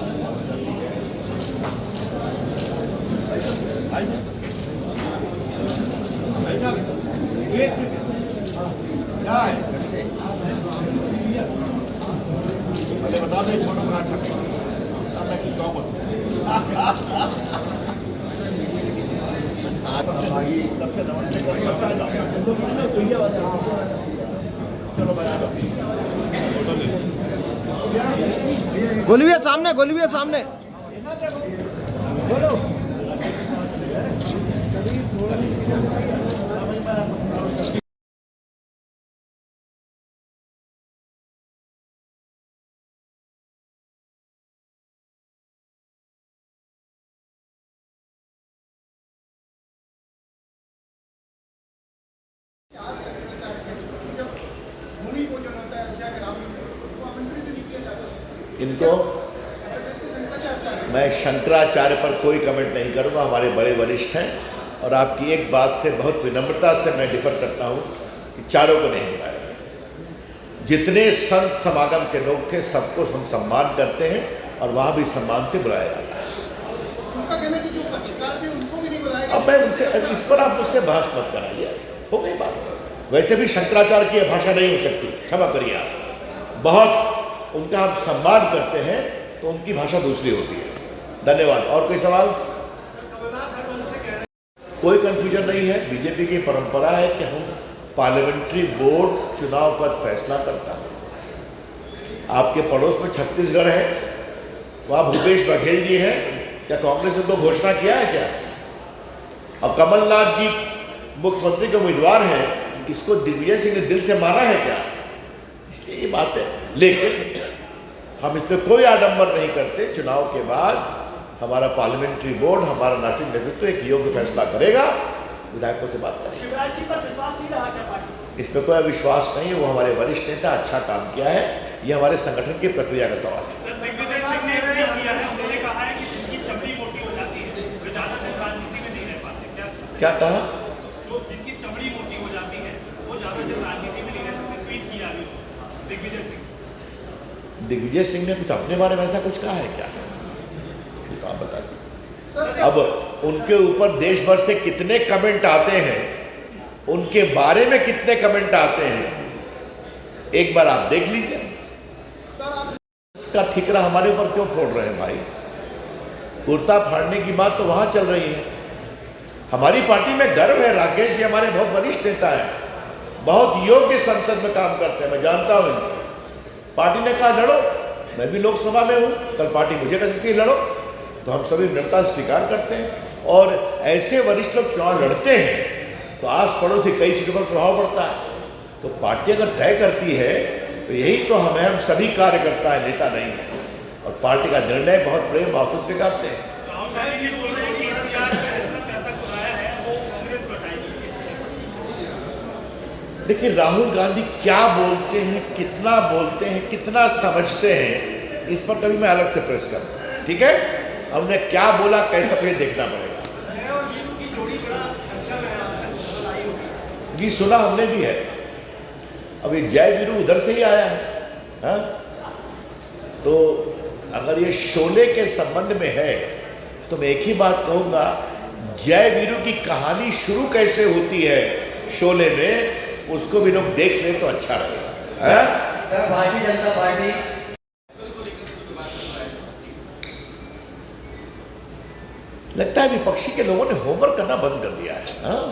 बता दो फोटो कहाँ छपी मैं कि क्यों सबसे नमस्ते गोलवी है सामने बोलो। इनको मैं शंकराचार्य पर कोई कमेंट नहीं करूंगा, हमारे बड़े वरिष्ठ हैं और आपकी एक बात से बहुत विनम्रता से मैं डिफर करता हूं कि चारों को नहीं बुलाया। जितने संत समागम के लोग थे सबको हम सम्मान करते हैं और वहां भी सम्मान से बुलाया जाता है। अब मैं उनसे इस पर आप मुझसे बहस मत कराइए, हो गई बात। वैसे भी शंकराचार्य की भाषा नहीं हो सकती, क्षमा करिए आप, बहुत उनका हम सम्मान करते हैं तो उनकी भाषा दूसरी होती है। धन्यवाद। और कोई सवाल? कोई कंफ्यूजन नहीं है। बीजेपी की परंपरा है कि हम पार्लियामेंट्री बोर्ड चुनाव पर फैसला करता है। आपके पड़ोस में छत्तीसगढ़ है, वहाँ भूपेश बघेल जी हैं, क्या कांग्रेस ने उनको घोषणा किया है क्या? अब कमलनाथ जी मुख्यमंत्री के उम्मीदवार हैं, इसको दिग्विजय सिंह ने दिल से माना है क्या? इसलिए ये बात है। लेकिन हम इसमें कोई आडंबर नहीं करते। चुनाव के बाद हमारा पार्लियामेंट्री बोर्ड, हमारा नेशनल नेतृत्व एक योग्य फैसला करेगा, विधायकों से बात करेंगे। शिवराज जी पर विश्वास नहीं रहा क्या पार्टी? इसमें कोई विश्वास नहीं है, वो हमारे वरिष्ठ नेता, अच्छा काम किया है, ये हमारे संगठन की प्रक्रिया का सवाल है। क्या कहा? जो जिनकी चमड़ी मोटी हो जाती है वो ज्यादा दिन राजनीति में नहीं रह सकते, ट्वीट किया दिग्विजय सिंह। दिग्विजय सिंह ने कुछ अपने बारे में ऐसा कुछ कहा है क्या? तो आप बता दीजिए। अब उनके ऊपर देश भर से कितने कमेंट आते हैं, उनके बारे में कितने कमेंट आते हैं, एक बार आप देख लीजिए। इसका ठिकरा हमारे ऊपर क्यों फोड़ रहे हैं भाई? कुर्ता फाड़ने की बात तो वहां चल रही है। हमारी पार्टी में गर्व है, राकेश जी हमारे बहुत वरिष्ठ नेता हैं, बहुत योग्य संसद में काम करते हैं, मैं जानता हूं इनको। पार्टी ने कहा लड़ो, मैं भी लोकसभा में हूं, कल पार्टी मुझे कह सकती है लड़ो, तो हम सभी विनम्रता से स्वीकार करते हैं। और ऐसे वरिष्ठ लोग चुनाव लड़ते हैं तो आस पड़ोस की कई सीटों पर प्रभाव पड़ता है। तो पार्टी अगर तय करती है तो यही तो हम सभी कार्यकर्ता है, नेता नहीं है, और पार्टी का निर्णय बहुत प्रेम भाव से स्वीकारते हैं। देखिए राहुल गांधी क्या बोलते हैं, कितना बोलते हैं, कितना समझते हैं, इस पर कभी मैं अलग से प्रेस करूँ, ठीक है? हमने क्या बोला कैसा फिर देखना पड़ेगा। ये सुना हमने भी है। अब ये जय वीरू उधर से ही आया है, हा? तो अगर ये शोले के संबंध में है तो मैं एक ही बात कहूँगा, जय वीरू की कहानी शुरू कैसे होती है शोले में, उसको भी लोग देख ले तो अच्छा रहेगा। सर भारतीय जनता पार्टी लगता है विपक्षी के लोगों ने होमवर्क करना बंद कर दिया है। हाँ,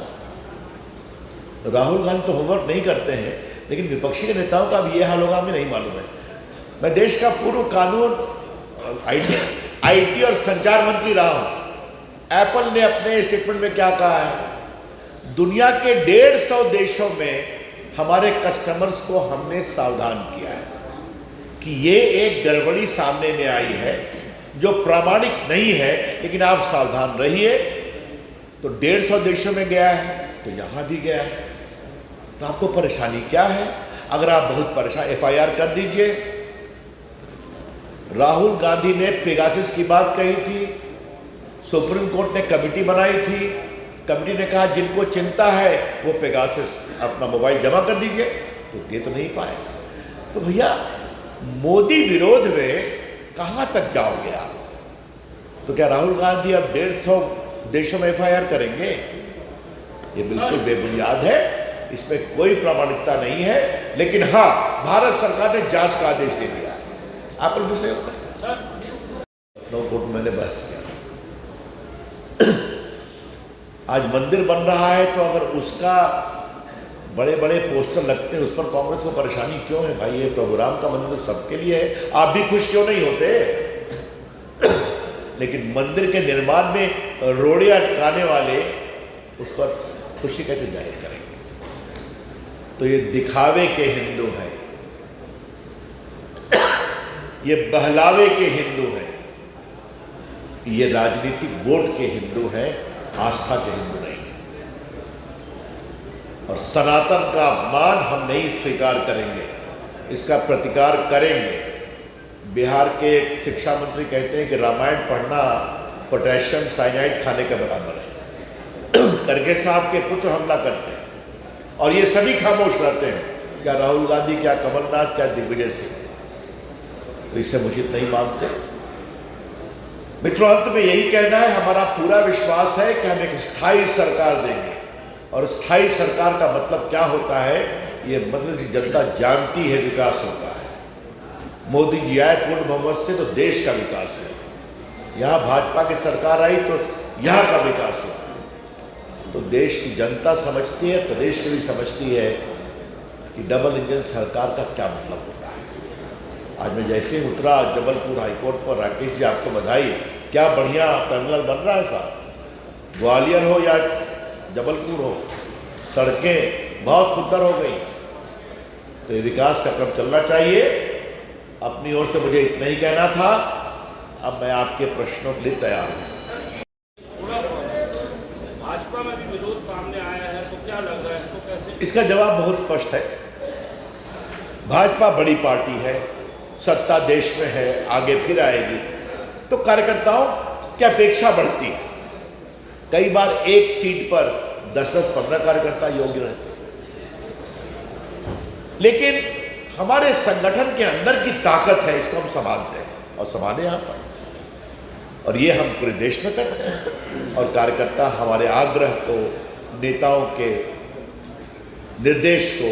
राहुल गांधी तो होमवर्क नहीं करते हैं, लेकिन विपक्षी के नेताओं का अब ये हाल होगा हमें नहीं मालूम है। मैं देश का पूर्व कानून आईटी और संचार मंत्री रहा हूं। एप्पल ने अपने स्टेटमेंट में क्या कहा है, दुनिया के 150 देशों में हमारे कस्टमर्स को हमने सावधान किया है कि ये एक गड़बड़ी सामने में आई है जो प्रामाणिक नहीं है, लेकिन आप सावधान रहिए। तो 150 देशों में गया है तो यहां भी गया है, तो आपको परेशानी क्या है? अगर आप बहुत परेशान, एफआईआर कर दीजिए। राहुल गांधी ने पेगासस की बात कही थी, सुप्रीम कोर्ट ने कमेटी बनाई थी, कमेटी ने कहा जिनको चिंता है वो पेगासस अपना मोबाइल जमा कर दीजिए, तो दे तो नहीं पाए। तो भैया मोदी विरोध में कहां तक जाओगे आप? तो क्या राहुल गांधी अब 150 देशों में एफआईआर करेंगे? ये बिल्कुल बेबुनियाद है, इसमें कोई प्रामाणिकता नहीं है। लेकिन हाँ, भारत सरकार ने जांच का आदेश दे दिया है। आप लोग से कोर्ट मैंने बहस किया, आज मंदिर बन रहा है तो अगर उसका बड़े बड़े पोस्टर लगते हैं उस पर कांग्रेस को परेशानी क्यों है? भाई ये प्रभु राम का मंदिर तो सबके लिए है, आप भी खुश क्यों नहीं होते? लेकिन मंदिर के निर्माण में रोड़े अटकाने वाले उस पर खुशी कैसे जाहिर करेंगे? तो ये दिखावे के हिंदू हैं, ये बहलावे के हिंदू हैं, ये राजनीतिक वोट के हिंदू हैं, आस्था के हिंदू नहीं है। और सनातन का मान हम नहीं स्वीकार करेंगे, इसका प्रतिकार करेंगे। बिहार के एक शिक्षा मंत्री कहते हैं कि रामायण पढ़ना पोटेशियम साइनाइड खाने के बराबर है। खड़गे साहब के पुत्र हमला करते हैं और ये सभी खामोश रहते हैं, क्या राहुल गांधी, क्या कमलनाथ, क्या दिग्विजय सिंह, तो इसे मुझे नहीं मानते। मित्रों, अंत में यही कहना है, हमारा पूरा विश्वास है कि हम एक स्थायी सरकार देंगे। और स्थायी सरकार का मतलब क्या होता है, ये मतलब कि जनता जानती है विकास होता है। मोदी जी आए पूर्ण बहुमत से तो देश का विकास हुआ, यहाँ भाजपा की सरकार आई तो यहाँ का विकास हुआ। तो देश की जनता समझती है, प्रदेश की भी समझती है कि डबल इंजन सरकार का क्या मतलब होता है। आज मैं जैसे ही उतरा जबलपुर हाईकोर्ट पर, राकेश जी आपको बधाई, क्या बढ़िया टर्मिनल बन रहा है साहब। ग्वालियर हो या जबलपुर हो, सड़कें बहुत सुंदर हो गई। तो ये विकास का क्रम चलना चाहिए। अपनी ओर से मुझे इतना ही कहना था, अब मैं आपके प्रश्नों के लिए तैयार हूँ। भाजपा में भी विरोध सामने आया है, तो क्या लग रहा है इसको कैसे? इसका जवाब बहुत स्पष्ट है। भाजपा बड़ी पार्टी है, सत्ता देश में है, आगे फिर आएगी, तो कार्यकर्ताओं की अपेक्षा बढ़ती है। कई बार एक सीट पर 10-10, 15 कार्यकर्ता योग्य रहते हैं, लेकिन हमारे संगठन के अंदर की ताकत है, इसको हम संभालते हैं और संभाले यहाँ पर, और ये हम पूरे देश में करते हैं। और कार्यकर्ता हमारे आग्रह को, नेताओं के निर्देश को,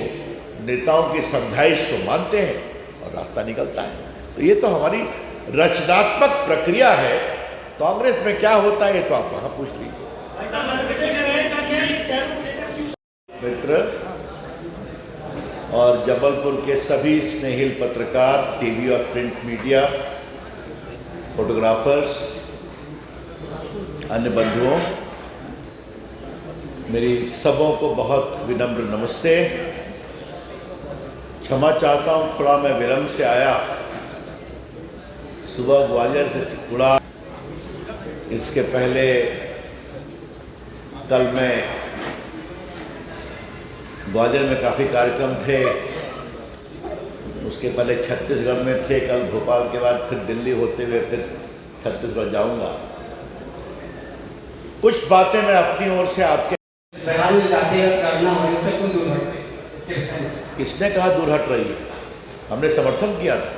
नेताओं की समझाइश को मानते हैं और रास्ता निकलता है। तो ये तो हमारी रचनात्मक प्रक्रिया है। कांग्रेस में क्या होता है ये तो आप वहां पूछ लीजिए। मित्र और जबलपुर के सभी स्नेहिल पत्रकार, टीवी और प्रिंट मीडिया, फोटोग्राफर्स, अन्य बंधुओं, मेरी सबों को बहुत विनम्र नमस्ते। क्षमा चाहता हूँ, थोड़ा मैं विलम्ब से आया, सुबह ग्वालियर से उड़ा। इसके पहले कल मैं ग्वालियर में काफ़ी कार्यक्रम थे, उसके पहले छत्तीसगढ़ में थे, कल भोपाल के बाद फिर दिल्ली होते हुए फिर छत्तीसगढ़ जाऊंगा। कुछ बातें मैं अपनी ओर से आपके किसने कहा दूर हट रही है? हमने समर्थन किया था,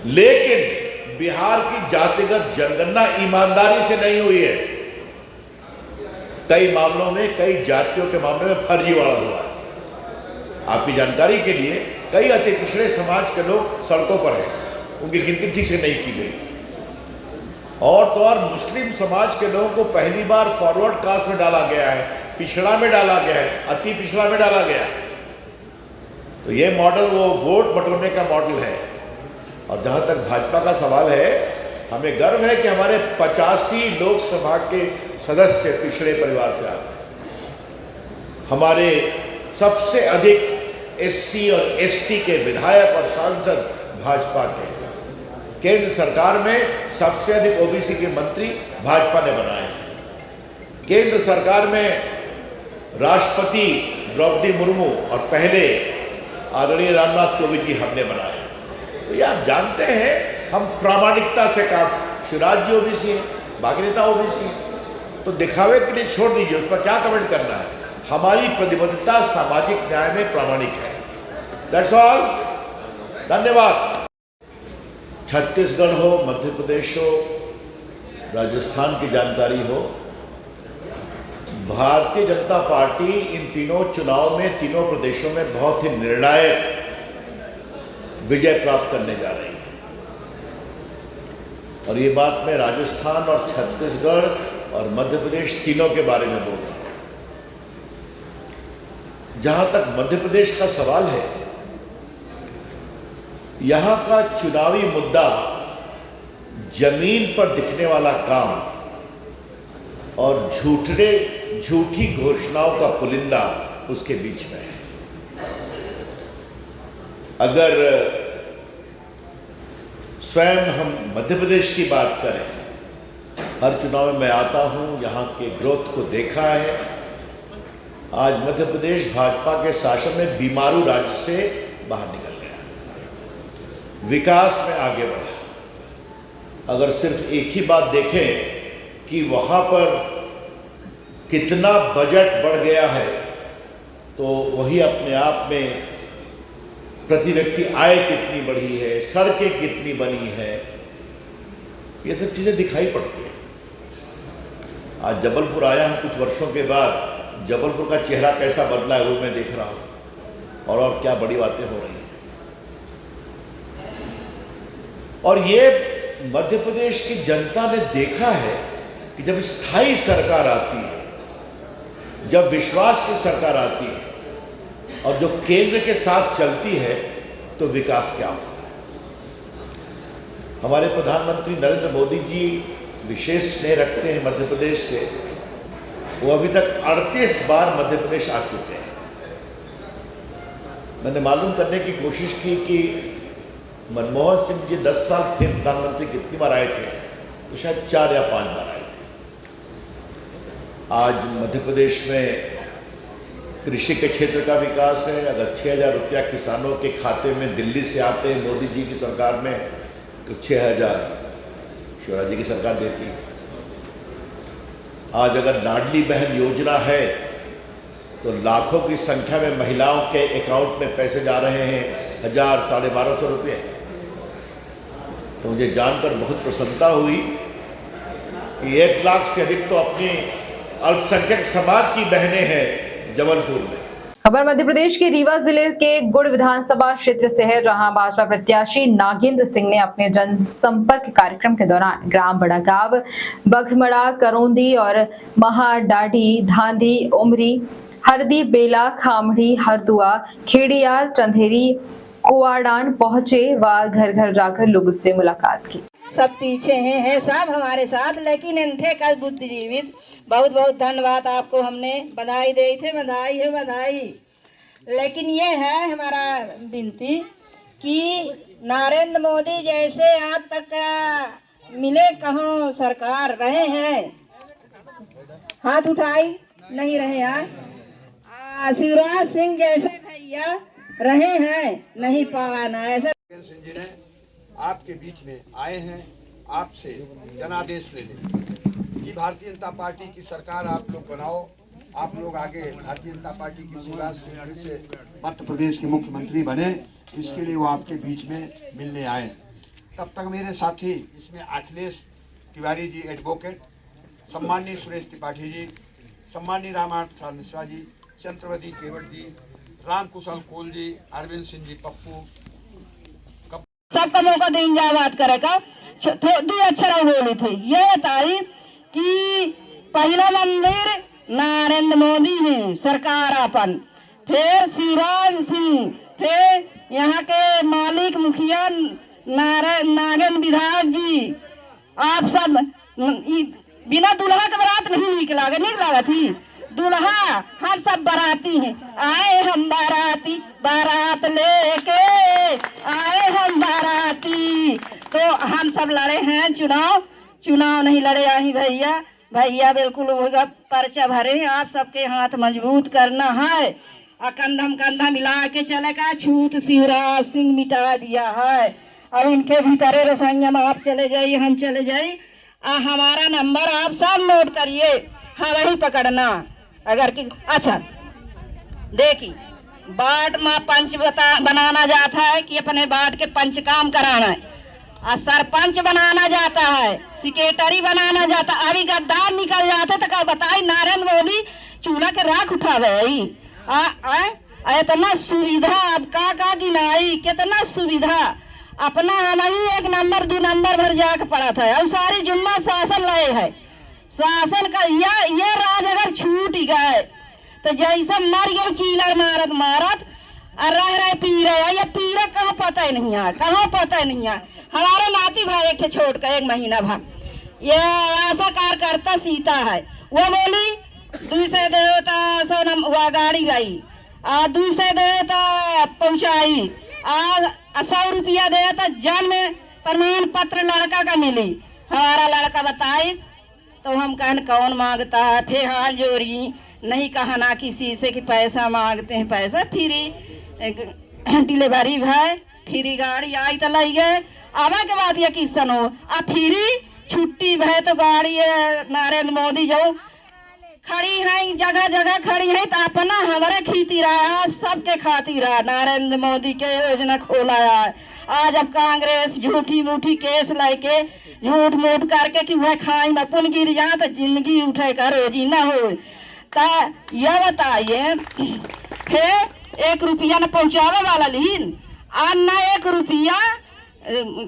लेकिन बिहार की जातिगत जनगणना ईमानदारी से नहीं हुई है। कई मामलों में, कई जातियों के मामले में फर्जीवाड़ा हुआ है। आपकी जानकारी के लिए कई अति पिछड़े समाज के लोग सड़कों पर हैं, उनकी गिनती ठीक से नहीं की गई। और तो और मुस्लिम समाज के लोगों को पहली बार फॉरवर्ड कास्ट में डाला गया है, पिछड़ा में डाला गया है, अति पिछड़ा में डाला गया है। तो ये मॉडल वो वोट बटोरने का मॉडल है। और जहां तक भाजपा का सवाल है, हमें गर्व है कि हमारे 85 लोकसभा के सदस्य पिछड़े परिवार से आते हैं। हमारे सबसे अधिक एससी और एसटी के विधायक और सांसद भाजपा के हैं। केंद्र सरकार में सबसे अधिक ओबीसी के मंत्री भाजपा ने बनाए। केंद्र सरकार में राष्ट्रपति द्रौपदी मुर्मू और पहले आदरणीय रामनाथ कोविंद जी हमने बनाए। तो ये आप जानते हैं, हम प्रामाणिकता से काम। शिवराज जी ओबीसी हैं, बाकी नेता ओबीसी हैं, तो दिखावे के लिए छोड़ दीजिए, उस पर क्या कमेंट करना है। हमारी प्रतिबद्धता सामाजिक न्याय में प्रामाणिक है। दैट्स ऑल, धन्यवाद। छत्तीसगढ़ हो, मध्य प्रदेश हो, राजस्थान की जानकारी हो, भारतीय जनता पार्टी इन तीनों चुनाव में तीनों प्रदेशों में बहुत ही निर्णायक विजय प्राप्त करने जा रही है। और ये बात मैं राजस्थान और छत्तीसगढ़ और मध्य प्रदेश तीनों के बारे में बोल रहा हूं। जहां तक मध्य प्रदेश का सवाल है, यहां का चुनावी मुद्दा जमीन पर दिखने वाला काम और झूठी घोषणाओं का पुलिंदा उसके बीच में है। अगर स्वयं हम मध्य प्रदेश की बात करें, हर चुनाव में मैं आता हूं, यहां के ग्रोथ को देखा है। आज मध्य प्रदेश भाजपा के शासन में बीमारू राज्य से बाहर निकल गया, विकास में आगे बढ़ा। अगर सिर्फ एक ही बात देखें कि वहां पर कितना बजट बढ़ गया है, तो वही अपने आप में प्रति व्यक्ति आय कितनी बढ़ी है, सड़कें कितनी बनी है, ये सब चीजें दिखाई पड़ती हैं। आज जबलपुर आया हूं कुछ वर्षों के बाद, जबलपुर का चेहरा कैसा बदला है वो मैं देख रहा हूं, और क्या बड़ी बातें हो रही हैं। और ये मध्य प्रदेश की जनता ने देखा है कि जब स्थायी सरकार आती है, जब विश्वास की सरकार आती है और जो केंद्र के साथ चलती है, तो विकास क्या होता है। हमारे प्रधानमंत्री नरेंद्र मोदी जी विशेष स्नेह रखते हैं मध्य प्रदेश से। वो अभी तक 38 बार मध्य प्रदेश आ चुके हैं। मैंने मालूम करने की कोशिश की कि मनमोहन सिंह जी 10 साल थे प्रधानमंत्री, कितनी बार आए थे, तो शायद 4 या 5 बार आए थे। आज मध्य प्रदेश में कृषि के क्षेत्र का विकास है। अगर 6,000 रुपया किसानों के खाते में दिल्ली से आते हैं मोदी जी की सरकार में, तो 6,000 शिवराज जी की सरकार देती है। आज अगर लाडली बहन योजना है, तो लाखों की संख्या में महिलाओं के अकाउंट में पैसे जा रहे हैं, 1,000, 1,250 रुपये। तो मुझे जानकर बहुत प्रसन्नता हुई कि 1 लाख से अधिक तो अपनी अल्पसंख्यक समाज की बहनें हैं जबलपुर में। खबर मध्य प्रदेश के रीवा जिले के गुड़ विधानसभा क्षेत्र से है, जहां भाजपा प्रत्याशी नागेंद्र सिंह ने अपने जनसंपर्क कार्यक्रम के दौरान ग्राम बड़ागांव, बघमड़ा, करौंदी और महाडाडी, धांधी, उमरी, हरदी, बेला, खामड़ी, हरदुआ, खेड़ियार, चंदेरी, कुआडान पहुंचे व घर घर जाकर लोगों से मुलाकात की। सब पीछे हैं सब हमारे साथ, लेकिन इनके कल बुद्धिजीवित बहुत बहुत धन्यवाद आपको। हमने बधाई दी थे, बधाई है बधाई। लेकिन ये है हमारा विनती कि नरेंद्र मोदी जैसे आज तक मिले कहों सरकार रहे हैं, हाथ उठाई नहीं रहे हैं। शिवराज सिंह जैसे भैया रहे हैं, नहीं पाना ऐसा। सिंह जी ने आपके बीच में आए हैं आपसे जनादेश लेने कि भारतीय जनता पार्टी की सरकार आप लोग बनाओ, आप लोग आगे भारतीय जनता पार्टी की शिवराज सिंह से मध्य प्रदेश के मुख्यमंत्री बने, इसके लिए वो आपके बीच में मिलने आए। तब तक मेरे साथी इसमें अखिलेश तिवारी जी एडवोकेट, सम्माननीय सुरेश त्रिपाठी जी, सम्माननीय रामायण प्रसाद मिश्रा जी, चंद्रवती केवट जी, राम कुशल कोल जी, अरविंद सिंह जी पप्पू, सबका मौका देंगे बात करेगा। दो अक्षर बोली थी। ये बताई कि पहला मंदिर नरेंद्र मोदी ने सरकार अपन, फिर शिवराज सिंह, फिर यहाँ के मालिक मुखिया नागन विधायक जी, आप सब बिना दुल्हा के बारात नहीं निकला थी। दुल्हा हम सब बाराती हैं, आए हम बाराती, बारात लेके आए हम बाराती। तो हम सब लड़े हैं चुनाव नहीं लड़े आई भैया बिल्कुल होगा पर्चा भरे। आप सबके हाथ मजबूत करना है और कंधा मिला के चलेगा। छूत शिवराज सिंह मिटा दिया है। अब इनके भीतर रसंगम आप चले जाइए, हम चले जाइए। हमारा नंबर आप सब नोट करिए, हाँ वही पकड़ना। अगर कि अच्छा देखिए, वार्ड में पंच बनाना जाता है कि अपने वार्ड के पंच काम कराना है, और सरपंच बनाना जाता है, सेक्रेटरी बनाना जाता। अभी गद्दार निकल जाते तो क्या बताए नरेंद्र मोदी चूल्हा के राख उठावे। इतना सुविधा अब का गिनाई, कितना सुविधा। अपना हमारी 1 नंबर 2 नंबर भर जाके पड़ा था। और सारी जुम्मा शासन लाए है। शासन का ये राज अगर छूट गए तो जैसा मर गए चीलर मारत और रह पी रहे। ये पीरा कहाँ पता ही नहीं है, कहाँ पता ही नहीं है। हमारे नाती भाई एक छोड़ का 1 महीना भर ये आशा कार्यकर्ता सीता है, वो बोली दूसरे देवता सो वह गाड़ी गई और दूसरे देवता पहुँचाई और 100 रुपया दे तो जन्म प्रमाण पत्र लड़का का मिली। हमारा लड़का 22। तो हम कहन कौन मांगता है, थे हाथ जोड़ी, नहीं कहा ना किसी से कि पैसा मांगते हैं। पैसा फ्री डिलीवरी है, फ्री गाड़ी आई तो लाई गए। अब के बाद ये किसन हो अब फ्री छुट्टी भय तो गाड़ी नरेंद्र मोदी जो खड़ी है, जगह जगह खड़ी है। तो अपना हमारे खेती रहा, आप सबके खातिर रहा। नरेंद्र मोदी के योजना खोला है। आज अब कांग्रेस झूठी मूठी केस लेके झूठ मूठ करके कि वह खाई में पुन गिर जा तो जिंदगी उठे का रोजी न हो। तो यह बताइए, फिर 1 रुपया न पहुँचावे वाला लीन, और न 1 रुपया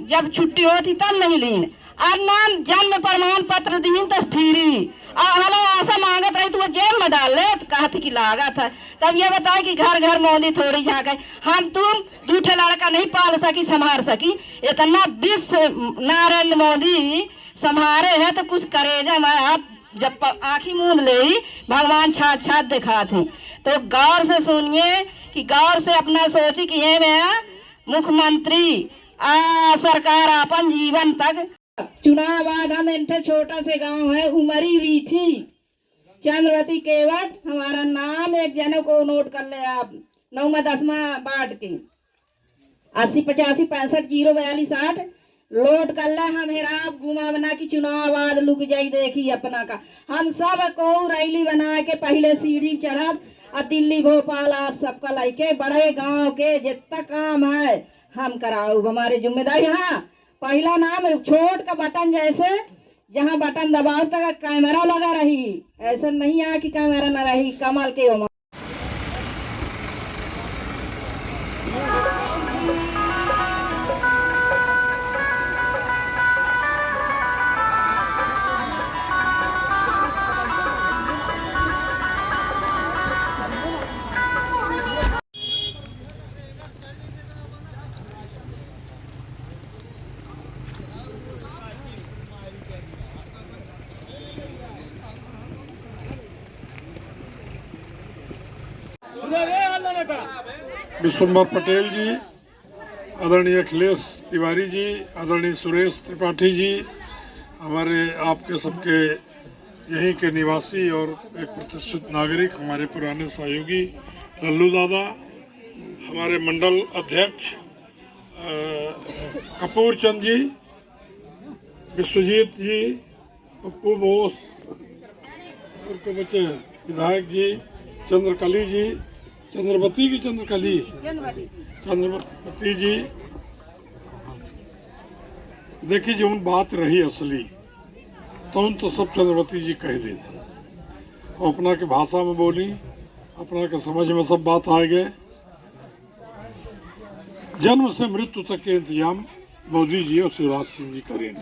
जब छुट्टी होती तब नहीं लीन, और न जन्म प्रमाण पत्र दीन तो फ्री। और आशा मांगत रही तो वो जेल में डाल ले, तो कहती कि लागत है। तब ये बताए कि घर घर मोदी थोड़ी झाके। हम तुम दूठे लड़का नहीं पाल सकी, संभाल सकी। इतना विश्व नरेंद्र मोदी संभारे है तो कुछ करेजा मैं आप जब आँखी मूंद ले भगवान छात दिखाते। तो गौर से सुनिए कि गौर से अपना सोची कि ये मैं मुख्यमंत्री सरकार अपन जीवन तक। चुनाव बाद हम इनसे छोटा से गांव है उमरी रीठी चंद्रवती केवट हमारा नाम। एक जने को नोट कर ले आप, 9 में 10वां वार्ड के 80 85 65 042 60 लोड कर ले। हम हेरा घुमा बना की चुनाव बाद लुक जाई देखी अपना का। हम सब को रैली बना के पहले सीढ़ी चढ़ब और दिल्ली भोपाल आप सबका लाइके बड़े गांव के जितना काम है हम कराऊ। हमारी जिम्मेदारी। हाँ, पहला नाम छोट का बटन, जैसे जहाँ बटन दबाओ तक कैमरा लगा रही, ऐसा नहीं है कि कैमरा न रही। कमल के उमर विश्वम्भर पटेल जी, आदरणीय अखिलेश तिवारी जी, आदरणीय सुरेश त्रिपाठी जी, हमारे आपके सबके यहीं के निवासी और एक प्रतिष्ठित नागरिक, हमारे पुराने सहयोगी लल्लू दादा, हमारे मंडल अध्यक्ष कपूर चंद जी, विश्वजीत जी, पप्पू बोस, उनके बच्चे विधायक जी, चंद्रकली जी, चंद्रवती की चंद्रवती जी। देखिए जो बात रही असली तो सब चंद्रवती जी कह दी और अपना के भाषा में बोली, अपना के समझ में सब बात आ गए। जन्म से मृत्यु तक के इंतजाम मोदी जी और शिवराज सिंह जी करेंगे।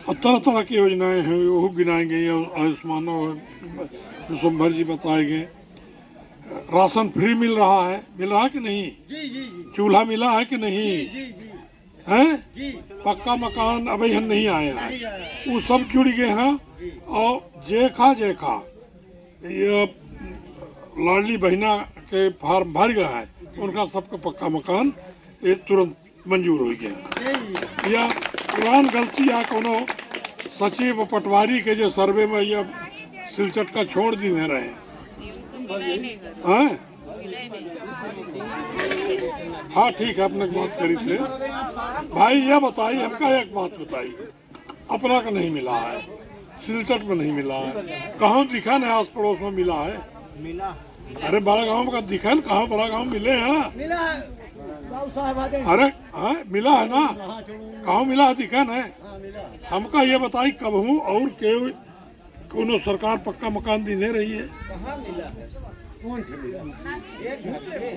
और तरह तरह की योजनाएं हैं वो गिनाएंगे, आयुष्मान विश्वभर जी बताएंगे। राशन फ्री मिल रहा है कि नहीं? चूल्हा मिला है कि नहीं? है पक्का मकान अभी हम नहीं आए हैं, वो सब जुड़ गए हैं। और जेखा ये लाडली बहना के फार्म भर गया है, उनका सबका पक्का मकान ये तुरंत मंजूर हो गया। या पुरान गलती या कोनो सचिव पटवारी के जो सर्वे में ये सिलचट का छोड़ दी रहे हैं। हाँ ठीक है, आपने बात करी थे भाई। ये बताइए हमका एक बात बताइए, अपना का नहीं मिला है, सिलचट में नहीं मिला है, कहाँ दिखा न आस पड़ोस में मिला है? अरे बड़ा गांव का दिखा न, कहाँ बड़ा गांव मिले हैं? अरे हाँ मिला है ना, कहाँ मिला है दिखा न? हमका ये बताई कब हूँ और कोनो सरकार पक्का मकान दी नहीं रही है।